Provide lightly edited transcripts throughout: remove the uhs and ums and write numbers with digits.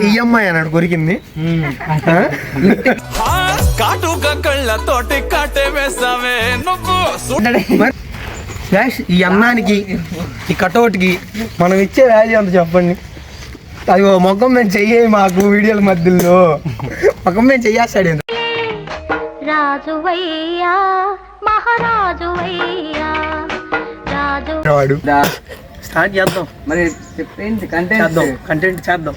EMI అన్నాడు కొరికింది. ఈ అన్నానికి ఈ కటౌట్కి మనం ఇచ్చే వాల్యూ అంత చెప్పండి. అది మొఖం మేము చెయ్యి మాకు వీడియోల మధ్యలో మొఖం మేము చెయ్యేస్తాడు. వాడు స్టార్ట్ చేద్దాం మరి చెప్పేంటి కంటెంట్ చేద్దాం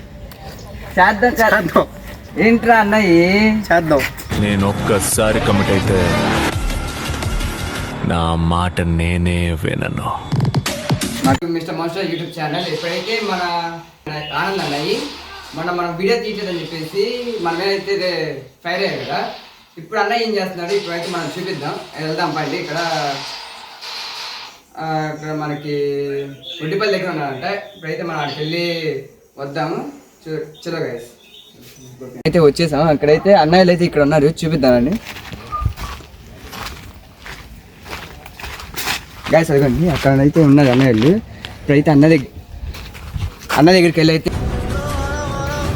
ఏంట్రా అన్నయ్య చేద్దాం. నేను ఒక్కసారి కమిట్ అయితే నా మాట నేనే వినను. మిస్టర్ మాస్టర్ యూట్యూబ్ ఛానల్ ఎప్పుడైతే మన ఆనంద్ అన్నయ్యి మనం వీడియో తీయలేదని చెప్పేసి మన అయితే ఫైర్ అయ్యారు కదా. ఇప్పుడు అన్నయ్య ఏం చేస్తున్నాడు ఇప్పుడైతే మనం చూపిద్దాం. వెళ్దాం పండి. ఇక్కడ మనకి ఒడ్డిపల్లి దగ్గర ఉన్నారంట. ఇప్పుడైతే మనం అక్కడికి వెళ్ళి వద్దాము. చలో గైస్ అయితే వచ్చేసాం. అక్కడైతే అన్నయ్యలు అయితే ఇక్కడ ఉన్నారు, చూపిద్దామండి గైస్. అదిగోండి అక్కడైతే ఉన్నారు అన్నయ్యలు. ఇప్పుడైతే అన్న దగ్గరికి వెళ్ళి అయితే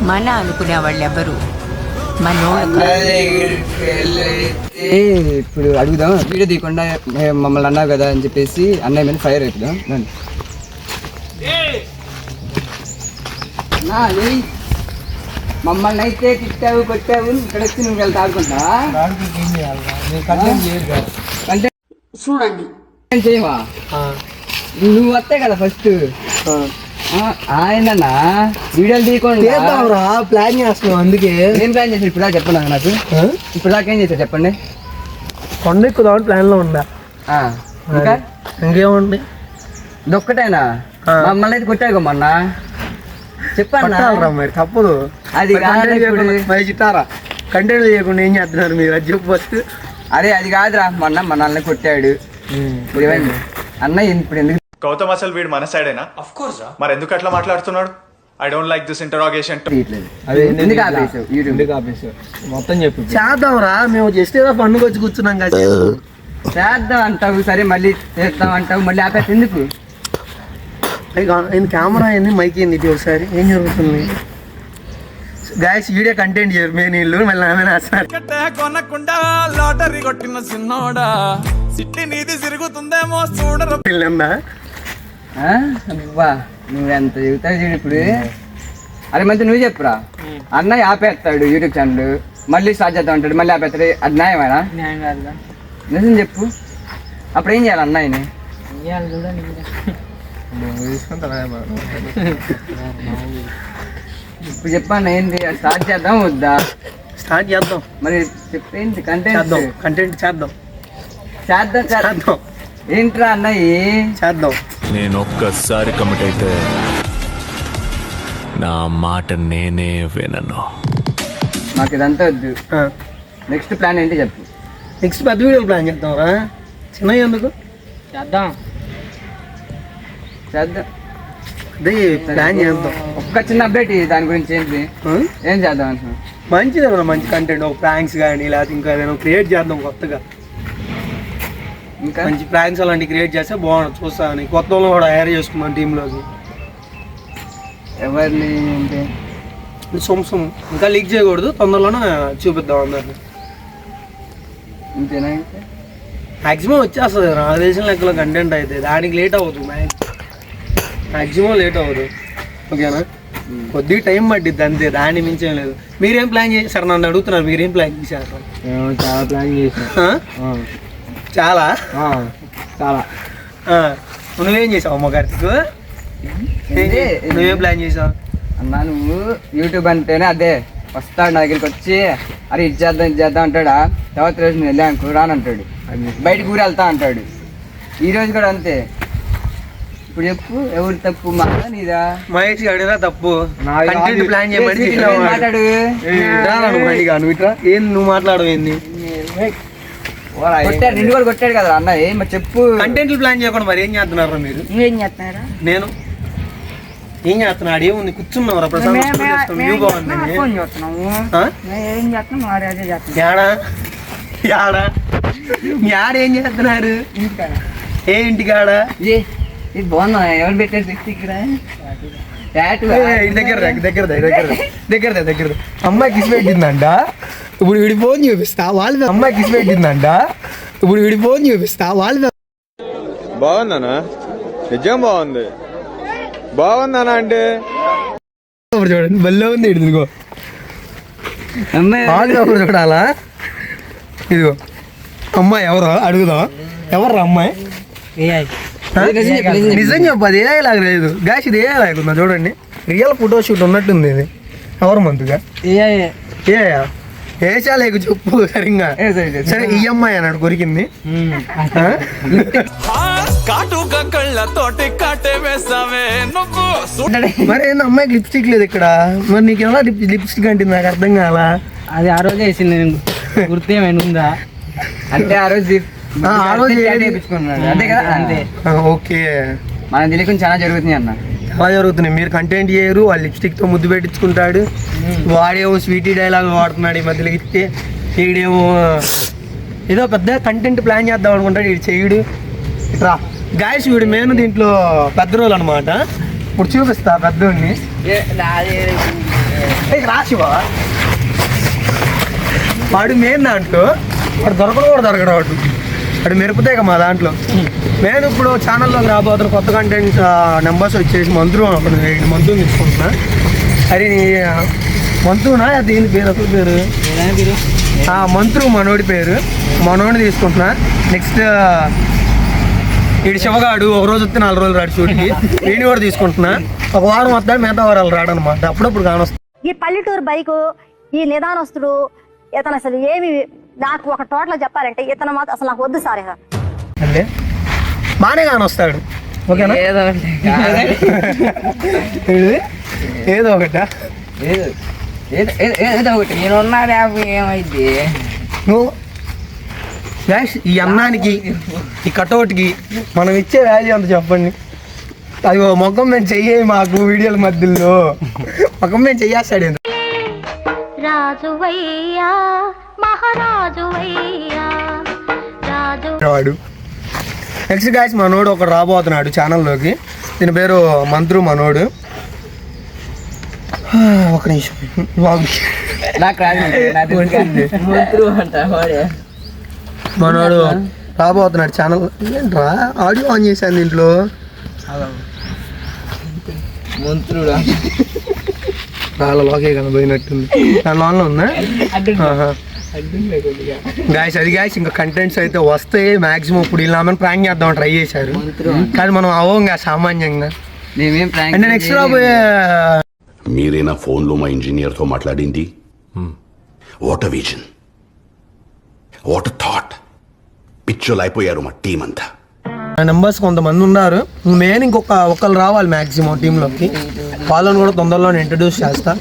మన అనుకునే వాళ్ళు ఎవరు ఇప్పుడు అడుగుదాం. వీడియో తీయకుండా మమ్మల్ని అన్నావు కదా అని చెప్పేసి అన్నయ్య మీద ఫైర్ అవుతుందాం. మమ్మల్ని అయితే తిట్టావు కొట్టావు, ఇక్కడ వచ్చి నువ్వు వెళ్తా ఆడుకుంటా అంటే చూడండి చేయవా. నువ్వు వస్తే కదా ఫస్ట్ ఆయన వీడియోలు తీయకుండా ప్లాన్ చేస్తున్నావు. అందుకే ఏం ప్లాన్ చేశారు ఇప్పుడు చెప్పండి నాకు. ఇప్పుడు దాకా ఏం చేశారు చెప్పండి. కొండ ఎక్కుదామని ప్లాన్ లో ఉందా? ఇంకా ఇంకేముంది? ఇదొక్కటేనా? మమ్మల్ని అయితే కొట్టావు మొన్న చెప్పాను మరి తప్పదు. అది చిట్టారా కంటెంట్ చేయకుండా ఏం చేస్తున్నారు మీరు? అది చెప్పు ఫస్ట్. అరే అది కాదురా, మొన్న మనల్ని కొట్టాడు. అన్న ఇప్పుడు ఎందుకు గౌతమ్ అసలు వీడు మన సైడేనా? Of course. మరి ఎందుకు అట్లా మాట్లాడుతున్నాడు? I don't like this interrogation. మొత్తం చెప్పు. చేద్దాంరా, మేము జస్ట్ ఏదో పండుగ వచ్చి కూర్చున్నాం కదా. చేద్దాం అంటావు, సరే మళ్ళీ చేద్దాం అంటావు, మళ్ళీ ఆపేసి ఎందుకు? కెమెరా ఏంది, మైక్ ఏంది, ఇది ఒకసారి ఏం జరుగుతుంది? గాయస్ వీడియో కంటెంట్ చేయరు మెయిన్ ఇల్లు మళ్ళీ కొనకుండా లాటరీ కొట్టిన సిన్నోడా సిట్టి నీది తిరుగుతుందేమో చూడరు. అబ్బా నువ్వెంత చెబుతావు చూడు ఇప్పుడు. అరే మంచి నువ్వు చెప్పురా. అన్నయ్య ఆపేస్తాడు యూట్యూబ్ ఛానల్, మళ్ళీ స్టార్ట్ చేద్దాం అంటాడు, మళ్ళీ ఆపేస్తాడు. అది న్యాయమేనా? నిజం చెప్పు. అప్పుడు ఏం చేయాలి అన్నయ్యని? ఇప్పుడు చెప్పాను ఏంటి, స్టార్ట్ చేద్దాం వద్దా? స్టార్ట్ చేద్దాం. మరి చెప్పేంటి కంటెంట్ చేద్దాం. ఏంట్రా అన్నయ్య చేద్దాం. నేను ఒక్కసారి కమిట్ అయితే నా మాట నేనే వినను. మాకు ఇదంతా వద్దు. నెక్స్ట్ ప్లాన్ ఏంటి చెప్పు. నెక్స్ట్ పెద్ద వీడియో ప్లాన్ చేద్దాం రా. చిన్న ఎందుకు చేద్దాం అదే ప్లాన్ చేద్దాం. ఒక్క చిన్న అప్డేట్ దాని గురించి ఏంటి, ఏం చేద్దాం అంటున్నా? మంచిది ఏమన్నా మంచి కంటెంట్, ఒక ప్రాంక్స్ కానీ లేకపోతే ఇంకా ఏదైనా క్రియేట్ చేద్దాం కొత్తగా. ఇంకా మంచి ప్రాంక్స్ అలాంటివి క్రియేట్ చేస్తే బాగుంటుంది చూస్తాను. కొత్త వాళ్ళు కూడా హైర్ చేసుకున్నాను టీంలోకి. ఎవరిని అంటే సొమ్ము ఇంకా లీక్ చేయకూడదు, తొందరలోనే చూపిద్దాం అందరిని. ఇంతేనా? మ్యాక్సిమం వచ్చేస్తుంది నాకు తెలిసిన లెక్కలో కంటెంట్ అయితే. దానికి లేట్ అవ్వదు, మ్యాక్సిమం లేట్ అవ్వదు. ఓకేనా? కొద్దిగా టైం పట్టిద్ది అంతే, దాన్ని మించేం లేదు. మీరేం ప్లాన్ చేశారు నన్ను అడుగుతున్నారు? మీరేం ప్లాన్ చేశారు? చాలా ప్లాన్ చేశాను. చాలా చాలా నువ్వేం చేసావు అమ్మ కార్తిక్? నువ్వేం ప్లాన్ చేసావు అన్నా? నువ్వు యూట్యూబ్ అంటేనే అదే వస్తాడు నా దగ్గరికి వచ్చి, అరే ఇది చేద్దాం అంటాడా. తర్వాత రోజు నేను వెళ్ళాను రానంటాడు, బయటకు ఊరు వెళ్తా అంటాడు. ఈరోజు కూడా అంతే. ఇప్పుడు చెప్పు ఎవరు తప్పు, మాదా నీదా? మహేష్ అడిగినా తప్పు. ప్లాన్ మాట్లాడు. ఏం నువ్వు మాట్లాడవు ఏంది? నిన్ను కూడా కొట్టాడు కదా అన్నయ్య, మరి చెప్పు. కంటెంట్లు ప్లాన్ చేయకుండా మరి ఏం చేస్తున్నారు మీరు? నువ్వేం చేస్తున్నారా? నేను ఏం చేస్తున్నాడు? ఏముంది కూర్చున్నావు ప్రసాద్ ఏం చేస్తున్నారు? ఏ ఇంటికాడ ఇది బాగుందా? ఎవరు పెట్టారు ఇక్కడ? దగ్గర అమ్మాయి కిస్ పెట్టిందంట, ఇప్పుడు వీడి ఫోన్ చూపిస్తా వాళ్ళు. అమ్మాయి కిస్ పెట్టిందంట, ఇప్పుడు వీడి ఫోన్ చూపిస్తా వాళ్ళు. బాగుందనా? నిజం బాగుంది. బాగుందనా అంటే చూడండి బల్లో ఉంది. ఇదిగో చూడాలా? ఇదిగో అమ్మాయి ఎవరో అడుగుదాం. ఎవర్రా అమ్మాయి? నిజం చెప్పదు, ఏ లాగా లేదు గాయస్, ఇది ఏ లాగుందా చూడండి. రియల్ ఫోటో షూట్ ఉన్నట్టుంది. ఇది ఎవరు మంతుగా ఏ చాలేకు చెప్పు సరిగ్గా. సరే ఈ అమ్మాయి అన్నాడు కొరికింది. మరి ఏంది అమ్మాయికి లిప్స్టిక్ లేదు ఇక్కడ? మరి నీకు ఎలా లిప్స్టిక్ అంటే నాకు అర్థం కాలా. అది ఆ రోజే వేసింది, గుర్తేమైనా ఉందా? అంటే ఆ రోజు వేయించుకున్నాడు అంతే కదా. అంతే. ఓకే, మన తెలియకుండా చాలా జరుగుతుంది అన్న. చాలా జరుగుతున్నాయి. మీరు కంటెంట్ చేయరు, వాళ్ళు లిప్స్టిక్ తో ముద్దు పెట్టించుకుంటాడు. వాడేమో స్వీటీ డైలాగ్ వాడుతున్నాడు ఈ మధ్యలో ఇస్తే. వీడేమో ఏదో పెద్ద కంటెంట్ ప్లాన్ చేద్దాం అనుకుంటాడు, వీడు చెయ్యడు. ఇట్రా గాయస్, వీడు మెయిన్ దీంట్లో పెద్ద రోల్ అనమాట. ఇప్పుడు చూపిస్తా పెద్దోడిని. రాశివా వాడు మెయిన్ దాంట్లో, వాడు దొరకడు కూడా దొరకడు. వాడు మెరుపుతే మా దాంట్లో. నేను ఇప్పుడు ఛానల్లోకి రాబోతున్న కొత్త కంటెంట్ నెంబర్స్ వచ్చేసి మంత్రు మంత్రుని తీసుకుంటున్నా. అది మంత్రునా దీని పేరు అసలు పేరు మంత్రు, మనోడి పేరు. మనోడిని తీసుకుంటున్నా. నెక్స్ట్ వీడు శివగాడు ఒక రోజు వస్తే 4 రోజులు రాడు షూట్కి. వీడిని కూడా తీసుకుంటున్నా. ఒక వారం వస్తాడు, మిగతా వారాలు రాడనమాట. అప్పుడప్పుడు కానొస్తా. ఈ పల్లెటూరు బైకు, ఈ నిదానస్తుడు ఇతను అసలు ఏమి నాకు ఒక టోటల్ చెప్పాలంటే ఇతను మాత్రం అసలు నాకు వద్దు సార్. అంటే బాగానే కానొస్తాడు. ఓకేనా? ఏదో ఒకటా నేనున్నాడు ఏమైంది నువ్వు ఈ అన్నానికి ఈ కటౌట్కి మనం ఇచ్చే వాల్యూ అంత చెప్పండి. అది మొఖం మేము చెయ్యి మాకు వీడియోల మధ్యలో మొఖం మేము చెయ్యేస్తాడు. వాడు నెక్స్ట్ గాయస్ మనోడు ఒకడు రాబోతున్నాడు ఛానల్లోకి. దీని పేరు మంత్రు మనోడు. ఒక నిమిషం మనోడు రాబోతున్నాడు ఛానల్. ఏంట్రా ఆడియో ఆన్ చేశాను దీంట్లో. మంత్రుడు లోకే కదా పోయినట్టుంది. నా లోన్లో ఉందా గాయస్? అది గాయస్ ఇంకా కంటెంట్స్ అయితే వస్తాయి మ్యాక్సిమం. ఇప్పుడు ఇలా ప్రాంక్ చేద్దాం ట్రై చేశారు, కానీ మనం అవ్వంగా సామాన్యంగా. అంటే నెక్స్ట్ రాబోయే మీరేనా ఫోన్లో మా ఇంజనీర్తో మాట్లాడింది? What a vision, what a thought. పిచ్చోలు అయిపోయారు మా టీం అంతా. నెంబర్స్ కొంతమంది ఉన్నారు. మెయిన్ ఒకళ్ళు రావాలి మ్యాక్సిమం టీంలోకి. వాళ్ళని కూడా తొందరలో ఇంట్రడ్యూస్ చేస్తా.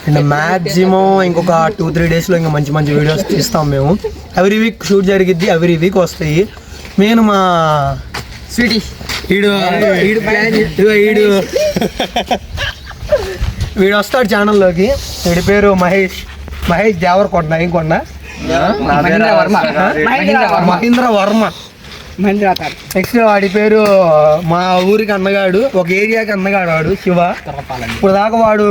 అండ్ మ్యాక్సిమం ఇంకొక 2-3 డేస్లో ఇంకా మంచి మంచి వీడియోస్ తీస్తాం మేము. ఎవ్రీ వీక్ షూట్ జరిగిద్ది, ఎవ్రీ వీక్ వస్తాయి. మెయిన్ మా స్వీటీ వీడు వస్తాడు ఛానల్లోకి. వీడి పేరు మహేష్ దేవరకొండ. ఇంకొండ మహేంద్ర వర్మ. నెక్స్ట్ వాడి పేరు మా ఊరికి అన్నగాడు, ఒక ఏరియాకి అన్నగాడు వాడు శివ. ఇప్పుడు దాకా వాడు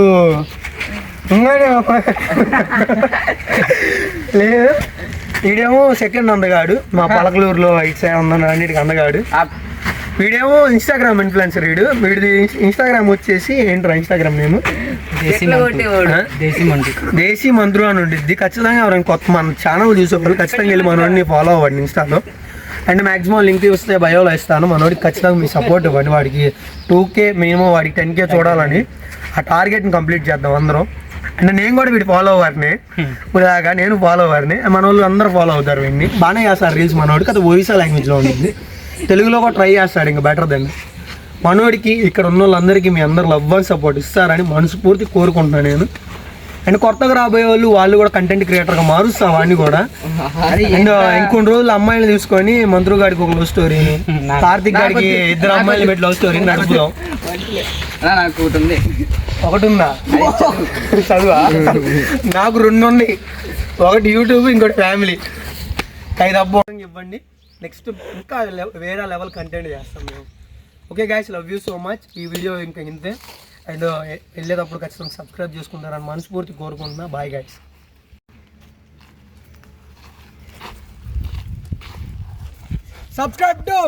లేదు, వీడేమో సెకండ్ అందగాడు మా పలకలూరులో ఇటు సైడ్ అన్నిటికి అందగాడు. వీడేమో ఇన్స్టాగ్రామ్ ఇన్ఫ్లుయెన్సర్. వీడిది ఇన్స్టాగ్రామ్ వచ్చేసి ఏంట్రా ఇన్స్టాగ్రామ్ నేమ్ దేశీ మంత్రు అని ఉండిద్ది. ఖచ్చితంగా ఎవరైనా కొత్త మన ఛానల్ చూసేవాళ్ళు ఖచ్చితంగా వెళ్ళి మనోడిని ఫాలో అవ్వండి ఇన్స్టాలో. అండ్ మ్యాక్సిమం లింక్ వస్తే బయోలో ఇస్తాను. మనోడికి ఖచ్చితంగా మీ సపోర్ట్ ఇవ్వండి. వాడికి 2K మినిమం, వాడికి 10K చూడాలని ఆ టార్గెట్ని కంప్లీట్ చేద్దాం అందరం. అంటే నేను కూడా వీడు ఫాలో అవ్వరిని, ఇలాగా నేను ఫాలో అవ్వరిని. మన వాళ్ళు అందరూ ఫాలో అవుతారు. వీడిని బాగానే చేస్తారు రీల్స్. మనోడికి అది ఒరిస్సా లాంగ్వేజ్లో ఉంటుంది, తెలుగులో కూడా ట్రై చేస్తాడు ఇంకా బెటర్ దెన్. మనోడికి ఇక్కడ ఉన్న వాళ్ళందరికీ మీ అందరు లవ్ అండ్ సపోర్ట్ ఇస్తారని మనస్ఫూర్తి కోరుకుంటున్నాను నేను. అండ్ కొత్తగా రాబోయే వాళ్ళు కూడా కంటెంట్ క్రియేటర్గా మారుస్తాం వాడిని కూడా. అండ్ ఇంకొన్ని రోజులు అమ్మాయిలు తీసుకొని మంత్రు గారికి ఒక లవ్ స్టోరీని, కార్తిక్ గారికి 2 అమ్మాయిలు పెట్టి లవ్ స్టోరీని నడుపుదాం. ఒకటి ఉందా చదువా? నాకు 2 ఉన్నాయి. ఒకటి యూట్యూబ్, ఇంకోటి ఫ్యామిలీ. 5 అబ్బోంగ్ ఇవ్వండి. నెక్స్ట్ ఇంకా వేరే లెవెల్ కంటెంట్ చేస్తాం మేము. Okay guys, love you so much. ఈ వీడియో ఇంకా ఇంతే. అండ్ వెళ్ళేటప్పుడు ఖచ్చితంగా సబ్స్క్రైబ్ చేసుకుంటారని మనస్ఫూర్తి కోరుకుంటున్నా. Bye guys. Subscribe to